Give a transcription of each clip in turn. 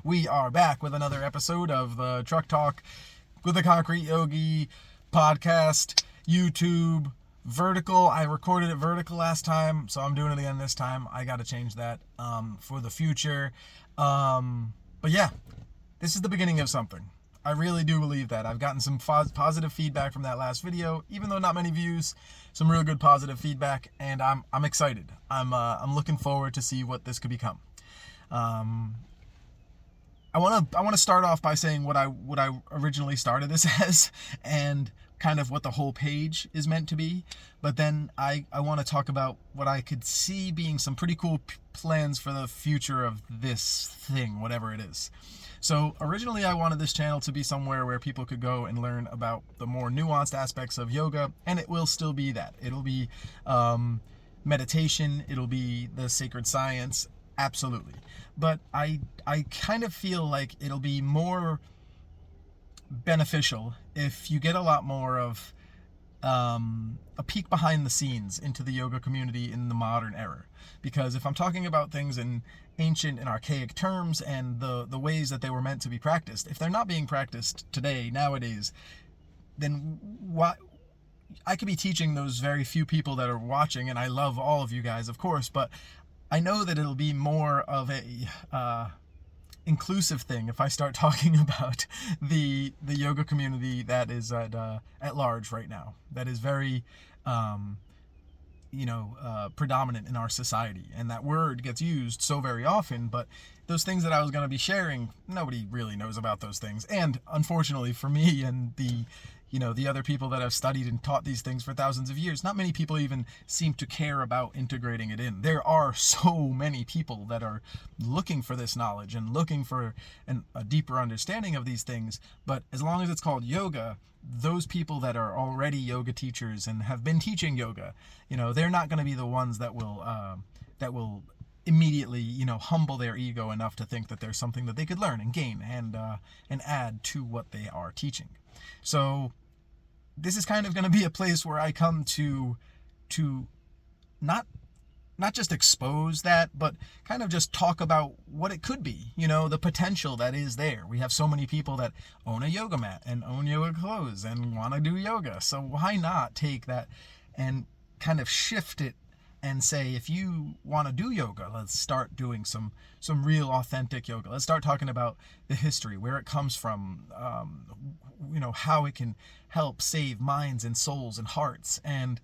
We are back with another episode of the Truck Talk with the Concrete Yogi podcast, YouTube, vertical. I recorded it vertical last time, so I'm doing it again this time. I got to change that for the future. But yeah, this is the beginning of something. I really do believe that. I've gotten some positive feedback from that last video, even though not many views. Some real good positive feedback, and I'm excited. I'm looking forward to see what this could become. I want to start off by saying what I originally started this as, and kind of what the whole page is meant to be. But then I want to talk about what I could see being some pretty cool plans for the future of this thing, whatever it is. So originally I wanted this channel to be somewhere where people could go and learn about the more nuanced aspects of yoga, and it will still be that. It'll be meditation, it'll be the sacred science, absolutely. But I kind of feel like it'll be more beneficial if you get a lot more of a peek behind the scenes into the yoga community in the modern era. Because if I'm talking about things in ancient and archaic terms and the ways that they were meant to be practiced, if they're not being practiced today, nowadays, then what I could be teaching those very few people that are watching, and I love all of you guys, of course, but I know that it'll be more of a inclusive thing if I start talking about the yoga community that is at large right now, that is very predominant in our society, and that word gets used so very often, but those things that I was going to be sharing, nobody really knows about those things. And unfortunately for me and the other people that have studied and taught these things for thousands of years, not many people even seem to care about integrating it in. There are so many people that are looking for this knowledge and looking for a deeper understanding of these things, but as long as it's called yoga, those people that are already yoga teachers and have been teaching yoga, they're not going to be the ones that will immediately, humble their ego enough to think that there's something that they could learn and gain and add to what they are teaching. So this is kind of going to be a place where I come to not just expose that, but kind of just talk about what it could be, the potential that is there. We have so many people that own a yoga mat and own yoga clothes and want to do yoga. So why not take that and kind of shift it and say, if you want to do yoga, let's start doing some real authentic yoga. Let's start talking about the history, where it comes from, how it can help save minds and souls and hearts. And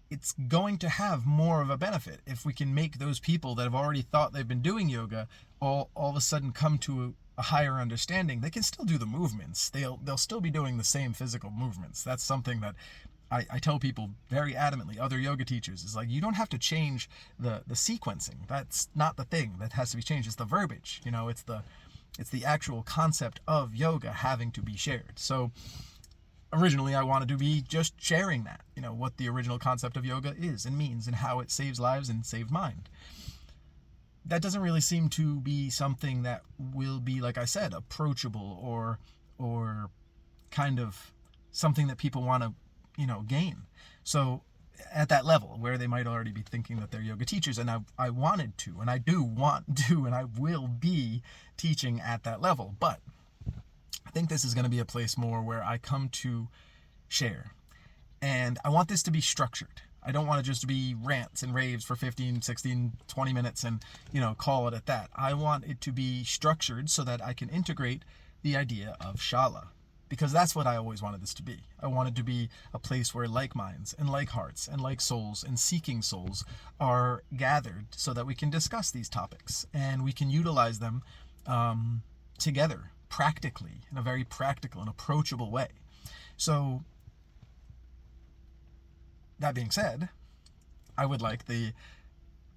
it's going to have more of a benefit if we can make those people that have already thought they've been doing yoga all of a sudden come to a higher understanding. They can still do the movements. They'll still be doing the same physical movements. That's something that I tell people very adamantly, other yoga teachers, is like, you don't have to change the sequencing. That's not the thing that has to be changed. It's the verbiage. It's the actual concept of yoga having to be shared. So originally I wanted to be just sharing that, what the original concept of yoga is and means and how it saves lives and saves mind. That doesn't really seem to be something that will be, like I said, approachable or kind of something that people want to gain. So at that level where they might already be thinking that they're yoga teachers, and I wanted to, and I do want to, and I will be teaching at that level. But I think this is going to be a place more where I come to share. And I want this to be structured. I don't want it just to be rants and raves for 15, 16, 20 minutes and, call it at that. I want it to be structured so that I can integrate the idea of Shala. Because that's what I always wanted this to be. I wanted to be a place where like minds and like hearts and like souls and seeking souls are gathered so that we can discuss these topics and we can utilize them together practically, in a very practical and approachable way. So that being said, I would like the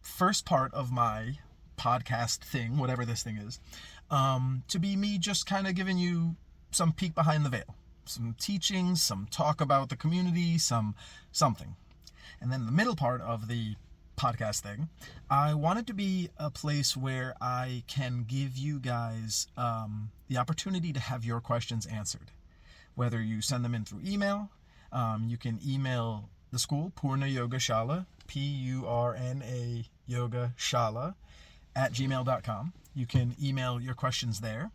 first part of my podcast thing, whatever this thing is, to be me just kind of giving you some peek behind the veil, some teachings, some talk about the community, something. And then the middle part of the podcast thing, I want it to be a place where I can give you guys the opportunity to have your questions answered. Whether you send them in through email, you can email the school, Purna Yoga Shala, Purna Yoga Shala @gmail.com. You can email your questions there,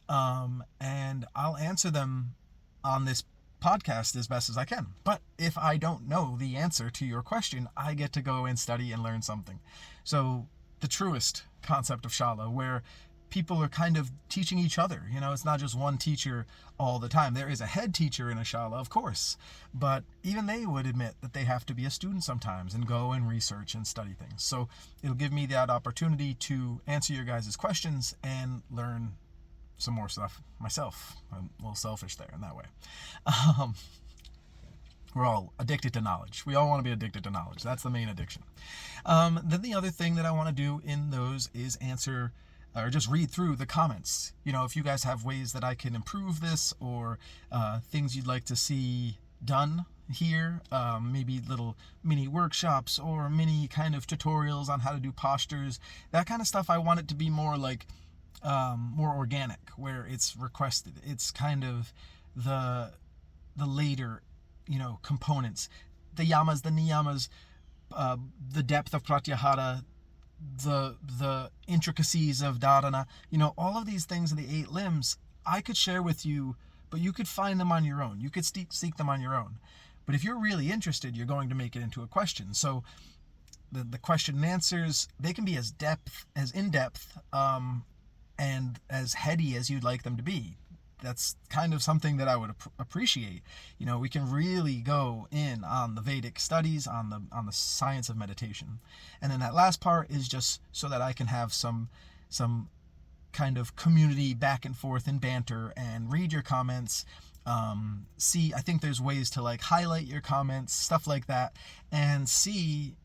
and I'll answer them on this podcast as best as I can. But if I don't know the answer to your question, I get to go and study and learn something. So the truest concept of Shala, where people are kind of teaching each other. It's not just one teacher all the time. There is a head teacher in a Shala, of course, but even they would admit that they have to be a student sometimes and go and research and study things. So it'll give me that opportunity to answer your guys' questions and learn some more stuff myself. I'm a little selfish there in that way. We're all addicted to knowledge. We all want to be addicted to knowledge. That's the main addiction. Then the other thing that I want to do in those is answer or just read through the comments. If you guys have ways that I can improve this, or things you'd like to see done here, maybe little mini workshops or mini kind of tutorials on how to do postures, that kind of stuff. I want it to be more like more organic, where it's requested. It's kind of the later components, the yamas, the niyamas, the depth of pratyahara, the intricacies of dharana, all of these things in the 8 limbs I could share with you, but you could find them on your own. You could seek them on your own. But if you're really interested, you're going to make it into a question. So the question and answers, they can be as in-depth, and as heady as you'd like them to be. That's kind of something that I would appreciate. We can really go in on the Vedic studies, on the science of meditation. And then that last part is just so that I can have some kind of community back and forth and banter and read your comments. I think there's ways to like highlight your comments, stuff like that, and see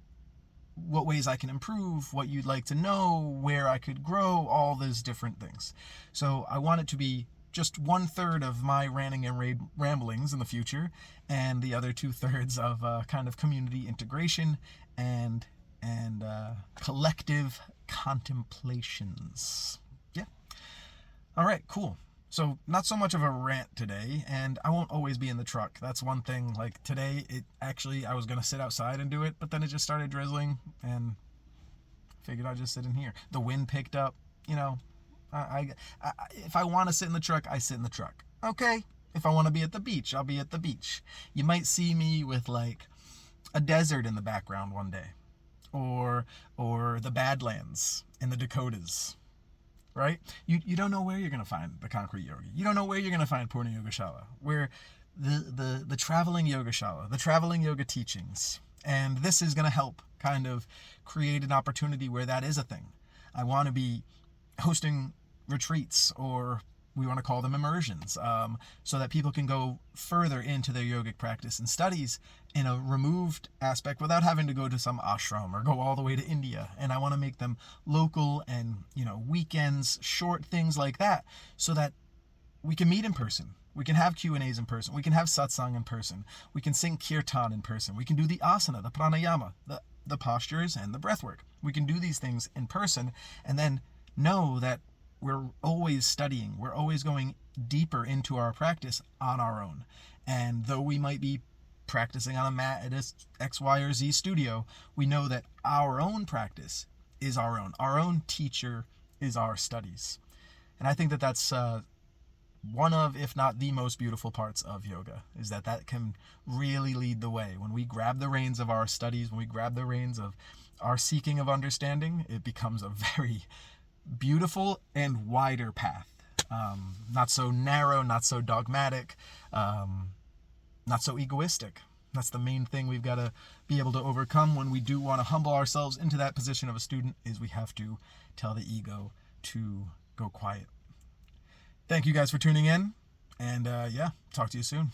what ways I can improve, what you'd like to know, where I could grow, all those different things. So I want it to be just 1/3 of my ranting and ramblings in the future, and the other 2/3 of kind of community integration and collective contemplations. Yeah. All right, cool. So not so much of a rant today, and I won't always be in the truck. That's one thing. Like today, I was going to sit outside and do it, but then it just started drizzling, and figured I'd just sit in here. The wind picked up, if I want to sit in the truck, I sit in the truck. Okay. If I want to be at the beach, I'll be at the beach. You might see me with like a desert in the background one day, or the Badlands in the Dakotas, right? You don't know where you're going to find the concrete yogi. You don't know where you're going to find Purna Yoga Shala, where the traveling yoga shala, the traveling yoga teachings. And this is going to help kind of create an opportunity where that is a thing. I want to be hosting retreats, or we want to call them immersions, so that people can go further into their yogic practice and studies in a removed aspect without having to go to some ashram or go all the way to India. And I want to make them local and, weekends, short things like that, so that we can meet in person. We can have Q&As in person. We can have satsang in person. We can sing kirtan in person. We can do the asana, the pranayama, the postures, and the breath work. We can do these things in person, and then know that we're always studying. We're always going deeper into our practice on our own. And though we might be practicing on a mat at a X, Y, or Z studio, we know that our own practice is our own. Our own teacher is our studies. And I think that that's one of, if not the most beautiful parts of yoga, is that can really lead the way. When we grab the reins of our studies, when we grab the reins of our seeking of understanding, it becomes a very beautiful and wider path. Not so narrow, not so dogmatic, not so egoistic. That's the main thing we've got to be able to overcome when we do want to humble ourselves into that position of a student, is we have to tell the ego to go quiet. Thank you guys for tuning in, and talk to you soon.